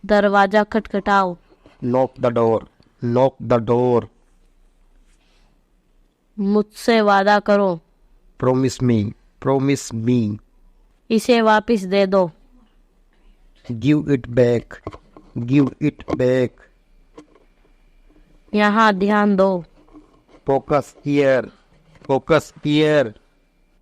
दरवाजा खटखटाओ। knock the door, knock the door. मुझसे वादा करो। Promise me, promise me. इसे वापस दे दो। Give it back, give it back. यहाँ ध्यान दो। Focus here, focus here.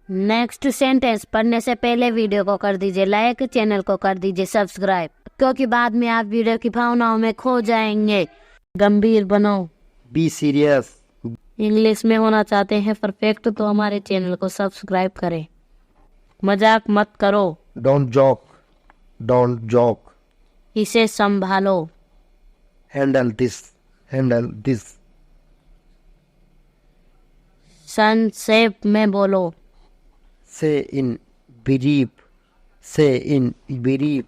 Next sentence पढ़ने से पहले वीडियो को कर दीजिए लाइक, चैनल को कर दीजिए सब्सक्राइब, क्योंकि बाद में आप वीडियो की भावनाओं में खो जाएंगे। गंभीर बनो। Be serious. इंग्लिश में होना चाहते हैं परफेक्ट तो हमारे चैनल को सब्सक्राइब करें। मजाक मत करो। Don't joke, don't joke. इसे संभालो। Handle this, handle this. संक्षेप में बोलो। Say in brief, say in brief.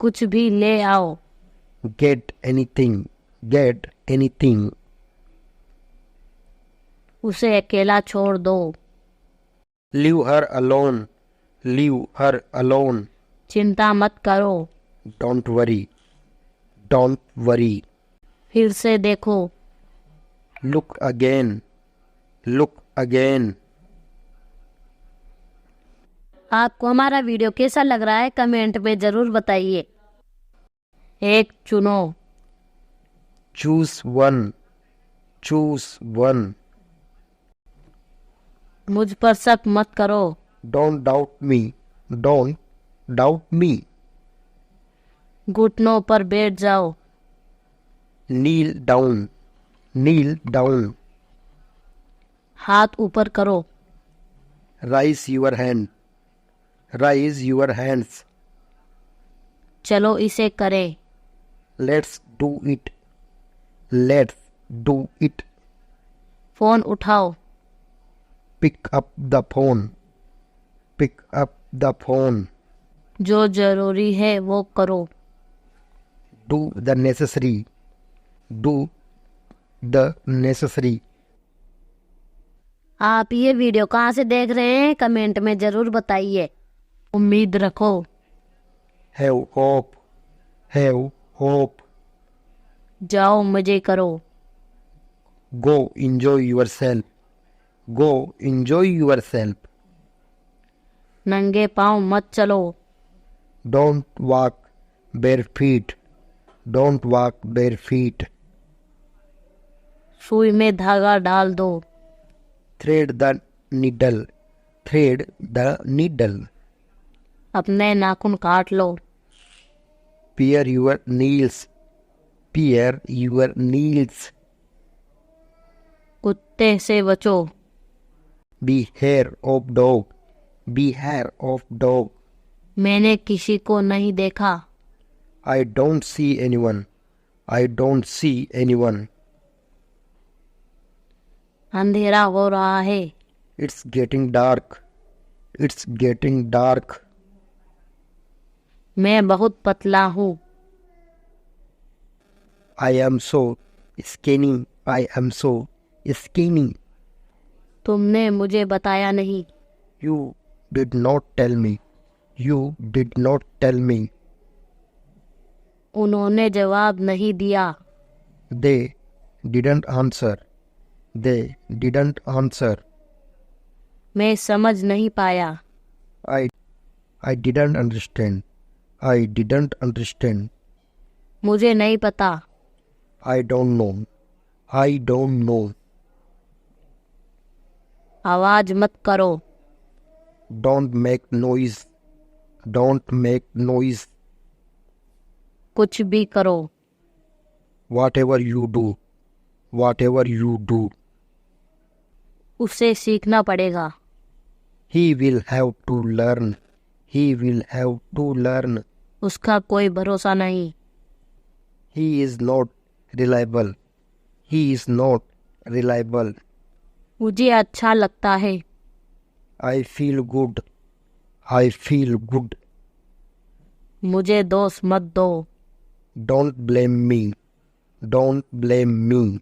कुछ भी ले आओ। Get anything, get anything. उसे अकेला छोड़ दो। Leave her alone, leave her alone. चिंता मत करो। Don't worry, don't worry. फिर से देखो। Look again, look again. आपको हमारा वीडियो कैसा लग रहा है कमेंट में जरूर बताइए। एक चुनो। Choose one, choose one. मुझ पर शक मत करो। Don't doubt me, don't doubt me. घुटनों पर बैठ जाओ। Kneel down, kneel down. हाथ ऊपर करो। Raise your hand, raise your hands. चलो इसे करें। Let's do it, let's do it. Phone उठाओ। Pick up the phone, pick up the phone. जो जरूरी है वो करो। Do the necessary, do the necessary. आप ये वीडियो कहाँ से देख रहे हैं कमेंट में जरूर बताइए। उम्मीद रखो। Have hope, have hope. जाओ मजे करो। Go enjoy yourself, go enjoy yourself. नंगे पाँव मत चलो। Don't walk bare feet, don't walk bare feet. सुई में धागा डाल दो। Thread the needle, thread the needle. अपने नाखून काट लो। Pare your nails, pare your nails. कुत्ते से बचो। Beware of dog, beware of dog. मैंने किसी को नहीं देखा। I don't see anyone, I don't see anyone. अंधेरा हो रहा है। It's getting dark, it's getting dark. मैं बहुत पतला हूँ। I am so skinny, I am so skinny. तुमने मुझे बताया नहीं। You did not tell me, you did not tell me. उन्होंने जवाब नहीं दिया। They didn't answer, they didn't answer. मैं समझ नहीं पाया। I didn't understand, I didn't understand. मुझे नहीं पता। I don't know, I don't know. आवाज मत करो। Don't make noise, don't make noise. कुछ भी करो। Whatever you do, whatever you do. उसे सीखना पड़ेगा। He will have to learn, he will have to learn. उसका कोई भरोसा नहीं। He is not reliable, he is not reliable. मुझे अच्छा लगता है। I feel good, I feel good. मुझे दोष मत दो। Don't blame me, don't blame me.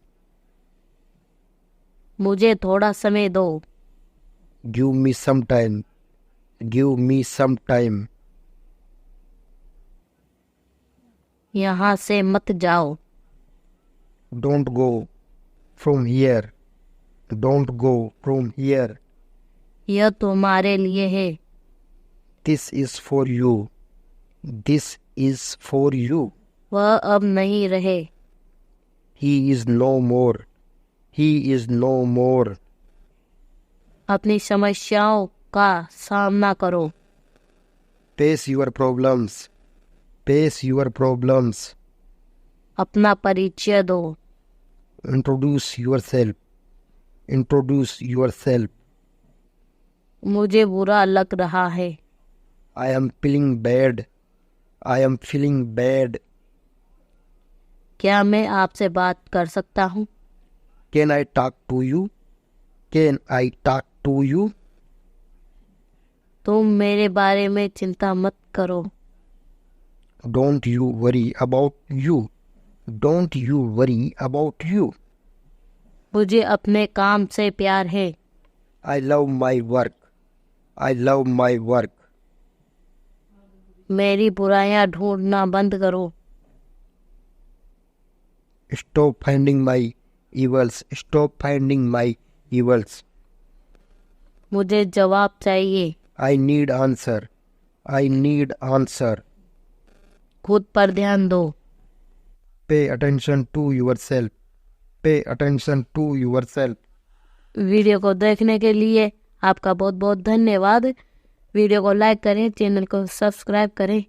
मुझे थोड़ा समय दो। Give me some time, give me some time. यहाँ से मत जाओ। Don't go from here. Don't go from here. यह तुम्हारे लिए है। This is for you. This is for you. वह अब नहीं रहे। He is no more. He is no more. अपनी समस्याओं का सामना करो। Face your problems. Face your problems. अपना परिचय दो। Introduce yourself. Introduce yourself. मुझे बुरा लग रहा है। I am feeling bad. I am feeling bad. क्या मैं आपसे बात कर सकता हूँ? Can I talk to you? Can I talk to you? तुम मेरे बारे में चिंता मत करो। Don't you worry about you. Don't you worry about you. मुझे अपने काम से प्यार है। I love my work. I love my work. मेरी बुराइयां ढूंढना बंद करो। Stop finding my evils. Stop finding my evils. मुझे जवाब चाहिए। I need answer. I need answer. खुद पर ध्यान दो। Pay attention to yourself. Pay attention to yourself. Video को देखने के लिए आपका बहुत बहुत धन्यवाद। वीडियो को लाइक करें, चैनल को सब्सक्राइब करें।